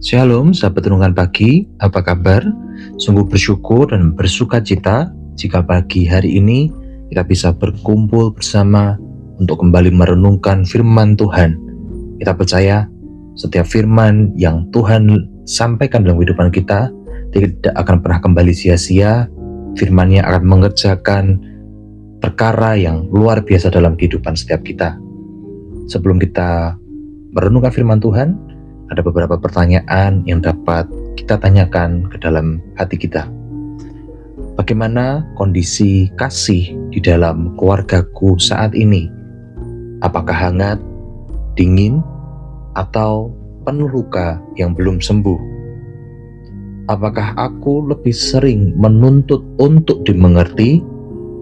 Shalom, sahabat renungan pagi, apa kabar? Sungguh bersyukur dan bersuka cita jika pagi hari ini kita bisa berkumpul bersama untuk kembali merenungkan firman Tuhan. Kita percaya setiap firman yang Tuhan sampaikan dalam kehidupan kita tidak akan pernah kembali sia-sia. Firman-Nya akan mengerjakan perkara yang luar biasa dalam kehidupan setiap kita. Sebelum kita merenungkan firman Tuhan, ada beberapa pertanyaan yang dapat kita tanyakan ke dalam hati kita. Bagaimana kondisi kasih di dalam keluargaku saat ini? Apakah hangat, dingin, atau penuh luka yang belum sembuh? Apakah aku lebih sering menuntut untuk dimengerti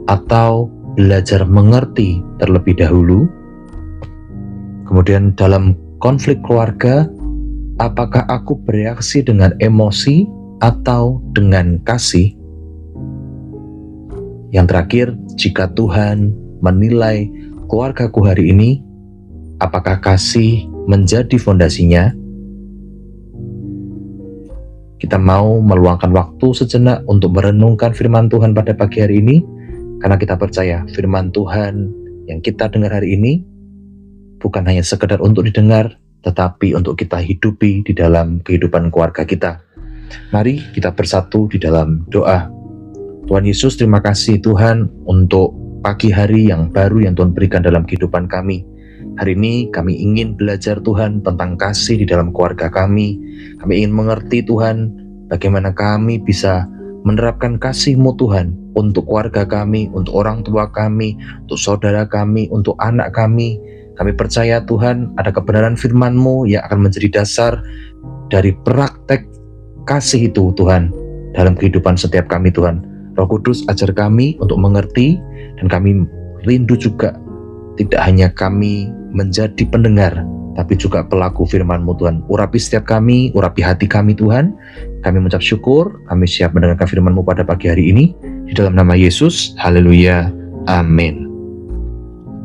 atau belajar mengerti terlebih dahulu? Kemudian dalam konflik keluarga, apakah aku bereaksi dengan emosi atau dengan kasih? Yang terakhir, jika Tuhan menilai keluargaku hari ini, apakah kasih menjadi fondasinya? Kita mau meluangkan waktu sejenak untuk merenungkan firman Tuhan pada pagi hari ini, karena kita percaya firman Tuhan yang kita dengar hari ini bukan hanya sekedar untuk didengar, tetapi untuk kita hidupi di dalam kehidupan keluarga kita. Mari kita bersatu di dalam doa. Tuhan Yesus, terima kasih Tuhan untuk pagi hari yang baru yang Tuhan berikan dalam kehidupan kami. Hari ini kami ingin belajar Tuhan tentang kasih di dalam keluarga kami. Kami ingin mengerti Tuhan bagaimana kami bisa menerapkan kasih-Mu Tuhan untuk keluarga kami, untuk orang tua kami, untuk saudara kami, untuk anak kami. Kami percaya Tuhan ada kebenaran firman-Mu yang akan menjadi dasar dari praktek kasih itu Tuhan dalam kehidupan setiap kami Tuhan. Roh Kudus ajar kami untuk mengerti, dan kami rindu juga tidak hanya kami menjadi pendengar, tapi juga pelaku firman-Mu Tuhan. Urapi setiap kami, urapi hati kami Tuhan. Kami mengucap syukur, kami siap mendengarkan firman-Mu pada pagi hari ini. Di dalam nama Yesus, haleluya, amin.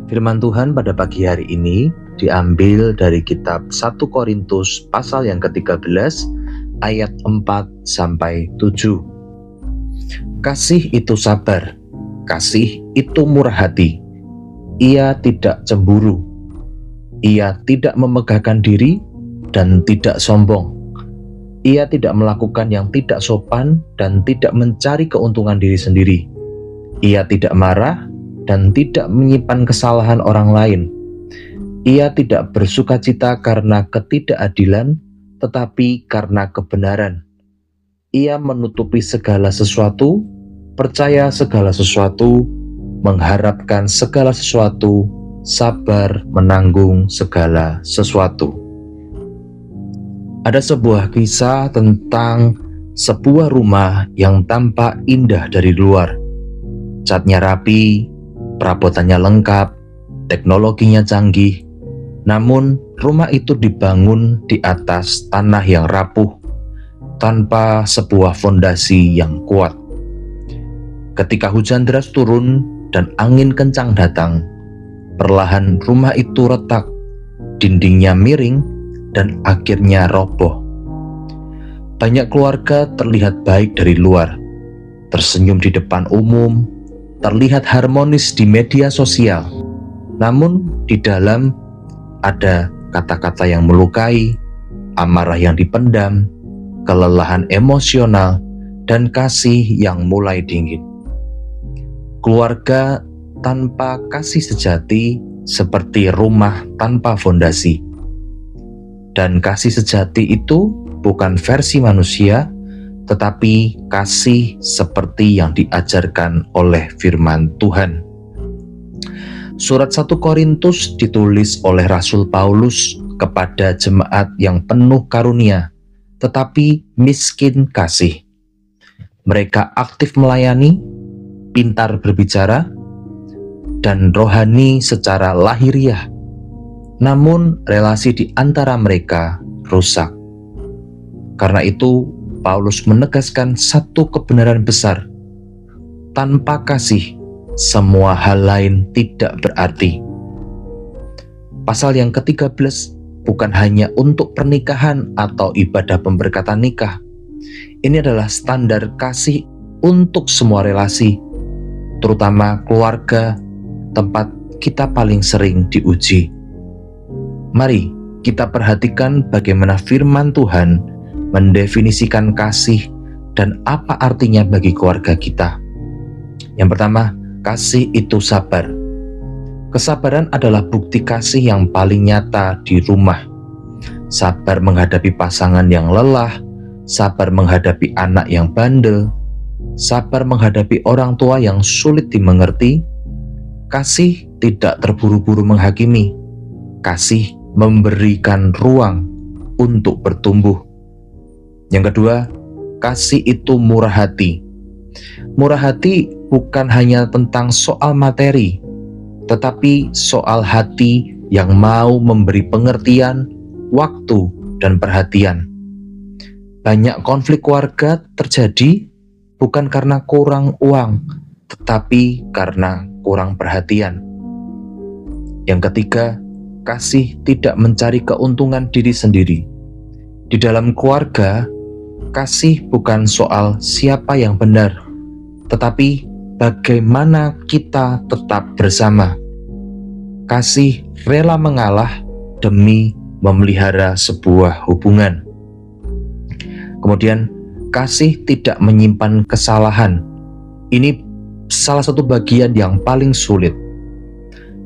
Firman Tuhan pada pagi hari ini diambil dari kitab 1 Korintus pasal yang ke-13 ayat 4-7. Kasih itu sabar, kasih itu murah hati. Ia tidak cemburu, ia tidak memegahkan diri dan tidak sombong. Ia tidak melakukan yang tidak sopan dan tidak mencari keuntungan diri sendiri. Ia tidak marah dan tidak menyimpan kesalahan orang lain. Ia tidak bersukacita karena ketidakadilan, tetapi karena kebenaran. Ia menutupi segala sesuatu, percaya segala sesuatu, mengharapkan segala sesuatu, sabar menanggung segala sesuatu. Ada sebuah kisah tentang sebuah rumah yang tampak indah dari luar. Catnya rapi, perabotannya lengkap, teknologinya canggih. Namun rumah itu dibangun di atas tanah yang rapuh, tanpa sebuah fondasi yang kuat. Ketika hujan deras turun dan angin kencang datang, perlahan rumah itu retak, dindingnya miring, dan akhirnya roboh. Banyak keluarga terlihat baik dari luar, tersenyum di depan umum, terlihat harmonis di media sosial. Namun di dalam ada kata-kata yang melukai, amarah yang dipendam, kelelahan emosional, dan kasih yang mulai dingin. Keluarga tanpa kasih sejati seperti rumah tanpa fondasi. Dan kasih sejati itu bukan versi manusia, tetapi kasih seperti yang diajarkan oleh firman Tuhan. Surat 1 Korintus ditulis oleh Rasul Paulus kepada jemaat yang penuh karunia, tetapi miskin kasih. Mereka aktif melayani, pintar berbicara, dan rohani secara lahiriah. Namun relasi di antara mereka rusak. Karena itu Paulus menegaskan satu kebenaran besar. Tanpa kasih, semua hal lain tidak berarti. Pasal yang ke-13 bukan hanya untuk pernikahan atau ibadah pemberkatan nikah. Ini adalah standar kasih untuk semua relasi, terutama keluarga, tempat kita paling sering diuji. Mari kita perhatikan bagaimana firman Tuhan mendefinisikan kasih dan apa artinya bagi keluarga kita. Yang pertama, kasih itu sabar. Kesabaran adalah bukti kasih yang paling nyata di rumah. Sabar menghadapi pasangan yang lelah, sabar menghadapi anak yang bandel, sabar menghadapi orang tua yang sulit dimengerti. Kasih tidak terburu-buru menghakimi. Kasih memberikan ruang untuk bertumbuh. Yang kedua, kasih itu murah hati. Murah hati bukan hanya tentang soal materi, tetapi soal hati yang mau memberi pengertian, waktu, dan perhatian. Banyak konflik keluarga terjadi bukan karena kurang uang, tetapi karena kurang perhatian. Yang ketiga, kasih tidak mencari keuntungan diri sendiri. Di dalam keluarga, kasih bukan soal siapa yang benar, tetapi bagaimana kita tetap bersama. Kasih rela mengalah demi memelihara sebuah hubungan. Kemudian, kasih tidak menyimpan kesalahan. Ini salah satu bagian yang paling sulit.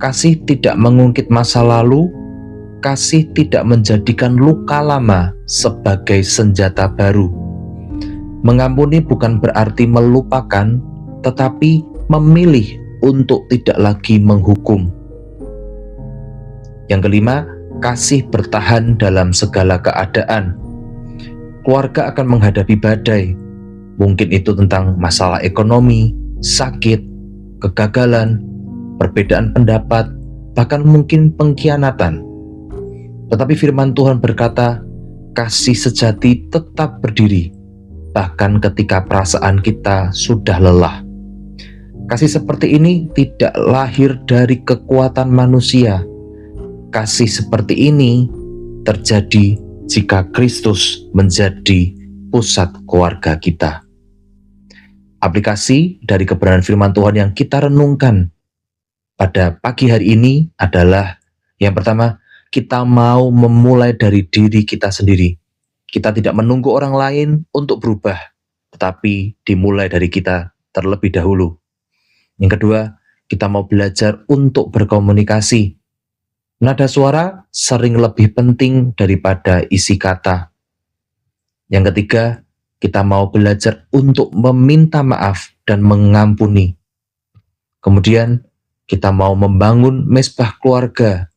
Kasih tidak mengungkit masa lalu. Kasih tidak menjadikan luka lama sebagai senjata baru. Mengampuni bukan berarti melupakan, tetapi memilih untuk tidak lagi menghukum. Yang kelima, kasih bertahan dalam segala keadaan. Keluarga akan menghadapi badai. Mungkin itu tentang masalah ekonomi, sakit, kegagalan, perbedaan pendapat, bahkan mungkin pengkhianatan. Tetapi firman Tuhan berkata, kasih sejati tetap berdiri, bahkan ketika perasaan kita sudah lelah. Kasih seperti ini tidak lahir dari kekuatan manusia. Kasih seperti ini terjadi jika Kristus menjadi pusat keluarga kita. Aplikasi dari kebenaran firman Tuhan yang kita renungkan pada pagi hari ini adalah, yang pertama, kita mau memulai dari diri kita sendiri. Kita tidak menunggu orang lain untuk berubah, tetapi dimulai dari kita terlebih dahulu. Yang kedua, kita mau belajar untuk berkomunikasi. Nada suara sering lebih penting daripada isi kata. Yang ketiga, kita mau belajar untuk meminta maaf dan mengampuni. Kemudian, kita mau membangun mezbah keluarga.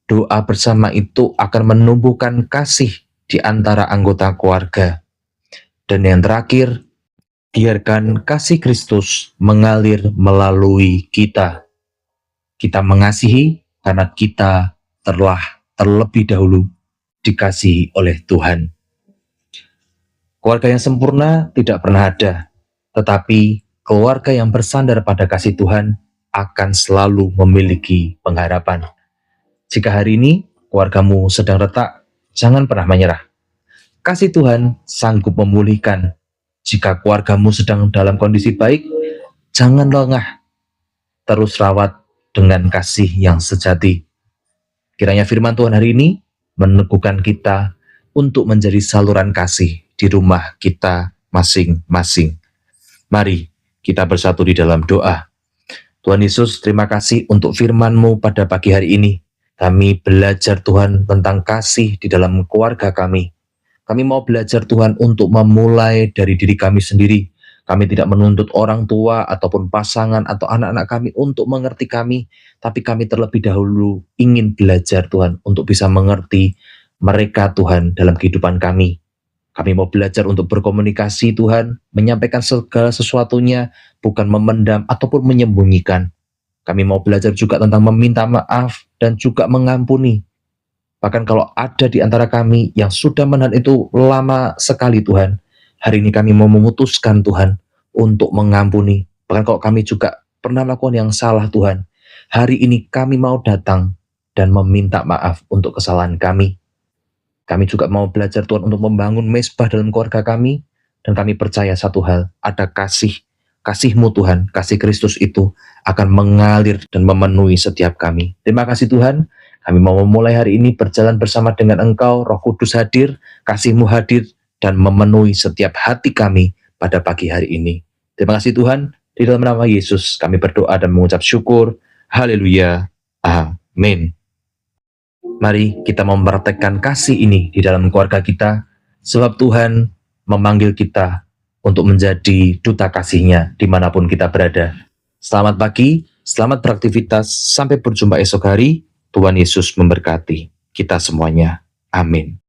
Doa bersama itu akan menumbuhkan kasih di antara anggota keluarga. Dan yang terakhir, biarkan kasih Kristus mengalir melalui kita. Kita mengasihi karena kita telah terlebih dahulu dikasihi oleh Tuhan. Keluarga yang sempurna tidak pernah ada, tetapi keluarga yang bersandar pada kasih Tuhan akan selalu memiliki pengharapan. Jika hari ini keluargamu sedang retak, jangan pernah menyerah. Kasih Tuhan sanggup memulihkan. Jika keluargamu sedang dalam kondisi baik, jangan lengah. Terus rawat dengan kasih yang sejati. Kiranya firman Tuhan hari ini meneguhkan kita untuk menjadi saluran kasih di rumah kita masing-masing. Mari kita bersatu di dalam doa. Tuhan Yesus, terima kasih untuk firman-Mu pada pagi hari ini. Kami belajar Tuhan tentang kasih di dalam keluarga kami. Kami mau belajar Tuhan untuk memulai dari diri kami sendiri. Kami tidak menuntut orang tua ataupun pasangan atau anak-anak kami untuk mengerti kami, tapi kami terlebih dahulu ingin belajar Tuhan untuk bisa mengerti mereka Tuhan dalam kehidupan kami. Kami mau belajar untuk berkomunikasi Tuhan, menyampaikan segala sesuatunya, bukan memendam ataupun menyembunyikan. Kami mau belajar juga tentang meminta maaf dan juga mengampuni. Bahkan kalau ada di antara kami yang sudah menahan itu lama sekali Tuhan, hari ini kami mau memutuskan Tuhan untuk mengampuni. Bahkan kalau kami juga pernah melakukan yang salah Tuhan, hari ini kami mau datang dan meminta maaf untuk kesalahan kami. Kami juga mau belajar Tuhan untuk membangun mezbah dalam keluarga kami, dan kami percaya satu hal, ada kasih-Mu Tuhan, kasih Kristus itu akan mengalir dan memenuhi setiap kami. Terima kasih Tuhan, kami mau memulai hari ini berjalan bersama dengan Engkau, Roh Kudus hadir, kasih-Mu hadir, dan memenuhi setiap hati kami pada pagi hari ini. Terima kasih Tuhan, di dalam nama Yesus kami berdoa dan mengucap syukur. Haleluya. Amin. Mari kita mempraktekkan kasih ini di dalam keluarga kita, sebab Tuhan memanggil kita untuk menjadi duta kasih-Nya dimanapun kita berada. Selamat pagi, selamat beraktivitas, sampai berjumpa esok hari. Tuhan Yesus memberkati kita semuanya. Amin.